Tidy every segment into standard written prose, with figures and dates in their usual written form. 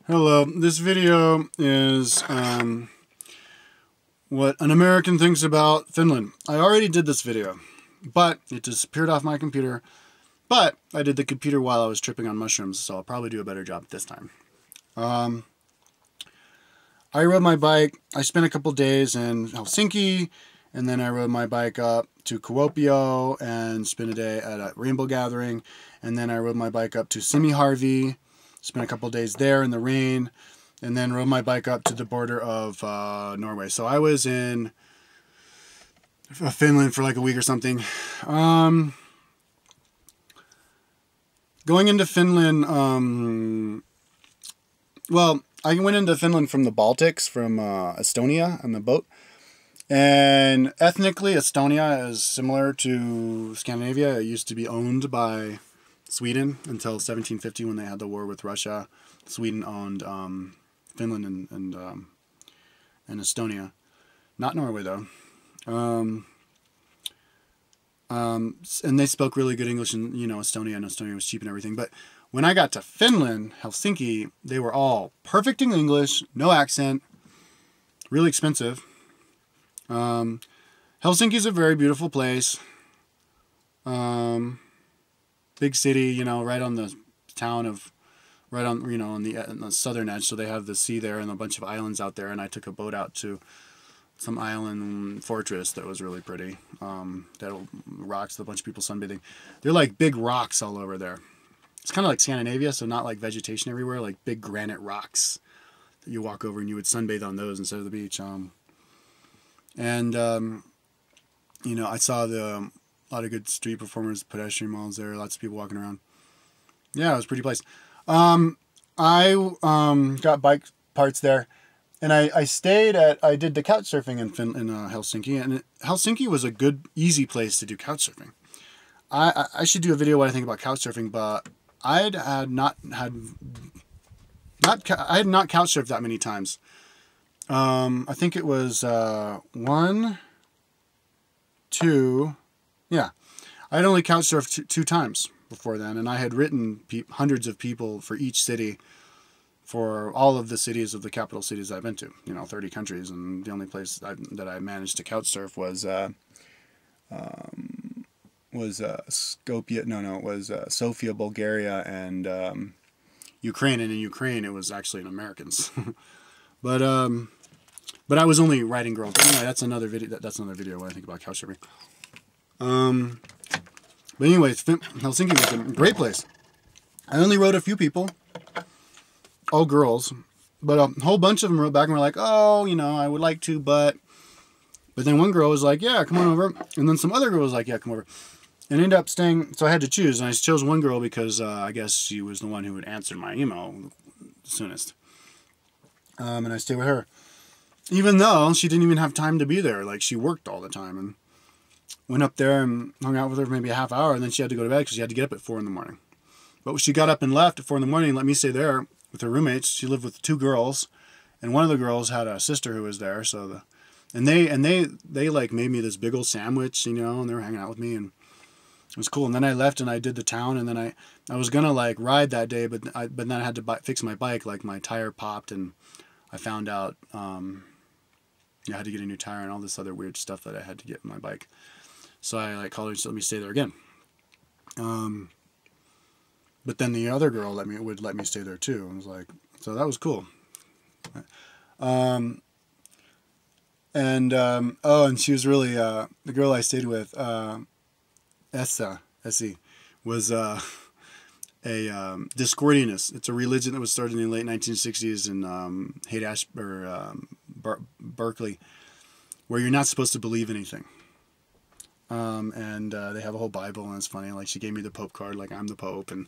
Hello, this video is what an American thinks about Finland. I already did this video, but it disappeared off my computer. But I did the computer while I was tripping on mushrooms, so I'll probably do a better job this time. I rode my bike. I spent a couple days in Helsinki, and then I rode my bike up to Kuopio and spent a day at a rainbow gathering, and then I rode my bike up to Semiharvi. Spent a couple days there in the rain, and then rode my bike up to the border of Norway. So I was in Finland for like a week or something. Going into Finland, well, I went into Finland from the Baltics, from Estonia on the boat. And ethnically, Estonia is similar to Scandinavia. It used to be owned by Sweden until 1750 when they had the war with Russia. Sweden owned Finland and Estonia, not Norway though. And they spoke really good English in Estonia, and Estonia was cheap and everything. But when I got to Finland, Helsinki, they were all perfect in English, no accent, really expensive. Helsinki's a very beautiful place. Big city, right on the town of, right on, on the southern edge. So they have the sea there and a bunch of islands out there. And I took a boat out to some island fortress that was really pretty. That rocks, a bunch of people sunbathing. They're like big rocks all over there. It's kind of like Scandinavia, so not like vegetation everywhere, like big granite rocks that you walk over and you would sunbathe on those instead of the beach. I saw a lot of good street performers, pedestrian malls there, lots of people walking around. Yeah, it was a pretty place. I got bike parts there, and I did the couch surfing in Helsinki, and Helsinki was a good, easy place to do couch surfing. I should do a video what I think about couch surfing, but I had not couch surfed that many times. I think it was 1, 2, yeah. I had only couch surfed two times before then, and I had written hundreds of people for each city, for all of the cities of the capital cities I've been to, 30 countries, and the only place that I managed to couch surf was Skopje. No, it was Sofia, Bulgaria, and Ukraine. And in Ukraine, it was actually in Americans. But I was only writing girls. Anyway, that's another video. That's another video what I think about couch surfing. But anyway, Helsinki was a great place. I only wrote a few people, all girls, but a whole bunch of them wrote back and were like, "Oh, I would like to, but." But then one girl was like, "Yeah, come on over," and then some other girl was like, "Yeah, come over," and ended up staying. So I had to choose, and I chose one girl because I guess she was the one who would answer my email the soonest, and I stayed with her. Even though she didn't even have time to be there, like she worked all the time, and went up there and hung out with her for maybe a half hour, and then she had to go to bed because she had to get up at 4 in the morning. But when she got up and left at 4 in the morning and let me stay there with her roommates, she lived with 2 girls, and one of the girls had a sister who was there, and they like made me this big old sandwich, and they were hanging out with me, and it was cool. And then I left and I did the town, and then I was gonna like ride that day, but then I had to fix my bike, like my tire popped, and I found out I had to get a new tire and all this other weird stuff that I had to get in my bike. So I called her and said, "Let me stay there again." But then the other girl would let me stay there too. I was like, so that was cool. And she was really the girl I stayed with. Essie was a Discordianist. It's a religion that was started in the late 1960s in Berkeley, where you're not supposed to believe anything. They have a whole Bible, and it's funny. Like, she gave me the Pope card, like I'm the Pope, and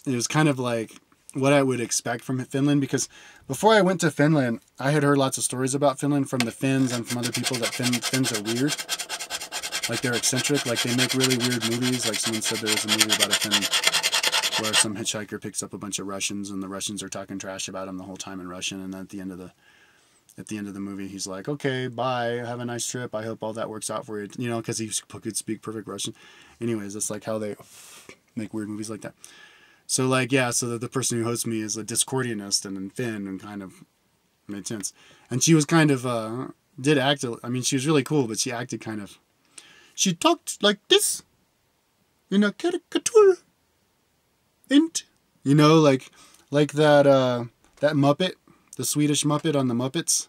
it was kind of like what I would expect from Finland, because before I went to Finland, I had heard lots of stories about Finland from the Finns and from other people that Finns are weird. Like, they're eccentric, like they make really weird movies. Like, someone said there was a movie about a Finn where some hitchhiker picks up a bunch of Russians, and the Russians are talking trash about him the whole time in Russian, and then at the end of the movie, he's like, "Okay, bye, have a nice trip, I hope all that works out for you," because he could speak perfect Russian. Anyways, that's like how they make weird movies like that. So like, yeah, so the person who hosts me is a Discordianist and then Finn, and kind of made sense. And she was kind of, did act, I mean, she was really cool, but she acted kind of, she talked like this in a caricature. And, you know, like that, that Muppet, the Swedish Muppet on the Muppets.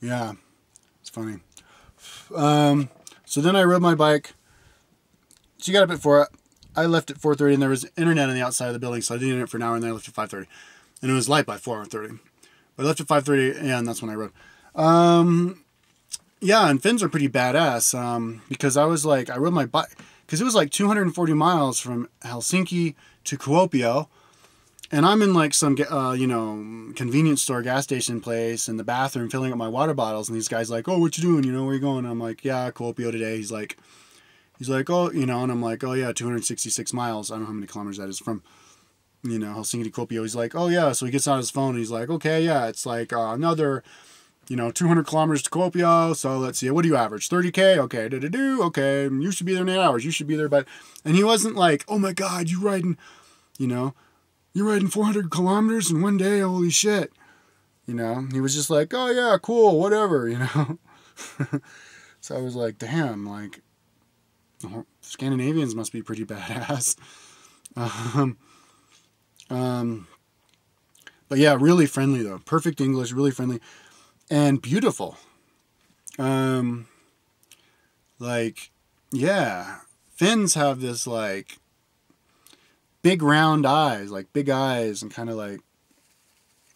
Yeah, it's funny. So then I rode my bike. She got up at 4. I left at 4:30, and there was internet on the outside of the building, so I did internet for an hour, and then I left at 5:30. And it was light by 4:30. But I left at 5:30, and that's when I rode. Yeah, and Finns are pretty badass, because I was like, I rode my bike, because it was like 240 miles from Helsinki to Kuopio, and I'm in like some, you know, convenience store, gas station place, in the bathroom filling up my water bottles, and these guys like, oh, what you doing? You know, where you going? And I'm like, yeah, Kuopio today. He's like, oh, you know, and I'm like, oh yeah, 266 miles. I don't know how many kilometers that is from, you know, Helsinki to Kuopio. He's like, oh yeah. So he gets on his phone and he's like, okay, yeah, it's like another, you know, 200 kilometers to Kuopio. So let's see, what do you average? 30K? Okay, okay, you should be there in 8 hours. You should be there, but, and he wasn't like, oh my God, you riding, you know, you're riding 400 kilometers in one day, holy shit. You know, he was just like, oh yeah, cool, whatever, you know. So I was like, damn, like, Scandinavians must be pretty badass. But yeah, really friendly though. Perfect English, really friendly. And beautiful. Like, yeah. Finns have this like big round eyes, like big eyes, and kind of like,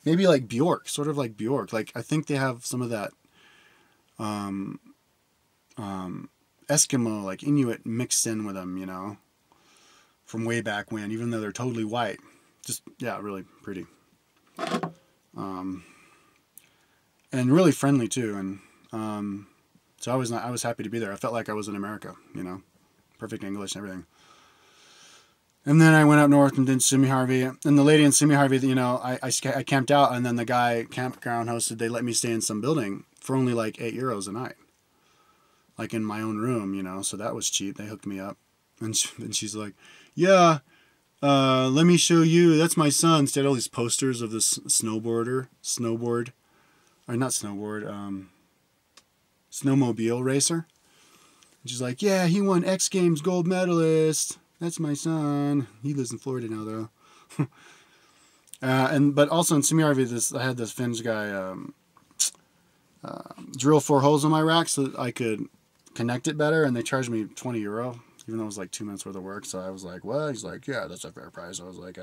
maybe like Bjork, sort of like Bjork. Like, I think they have some of that Eskimo, like Inuit mixed in with them, you know, from way back when, even though they're totally white. Just, yeah, really pretty. And really friendly too. And so I was happy to be there. I felt like I was in America, you know, perfect English and everything. And then I went up north and did Semiharvi. And the lady in Semiharvi, you know, I camped out, and then the guy campground hosted, they let me stay in some building for only like €8 a night. Like in my own room, you know, so that was cheap. They hooked me up. And she's like, yeah, let me show you. That's my son. She had all these posters of this snowboard, or not snowboard, snowmobile racer. And she's like, yeah, he won X Games gold medalist. That's my son. He lives in Florida now, though. But also in Semiharvi, I had this Finnish guy drill 4 holes in my rack so that I could connect it better, and they charged me €20, even though it was like 2 minutes worth of work. So I was like, what? He's like, yeah, that's a fair price. I was like,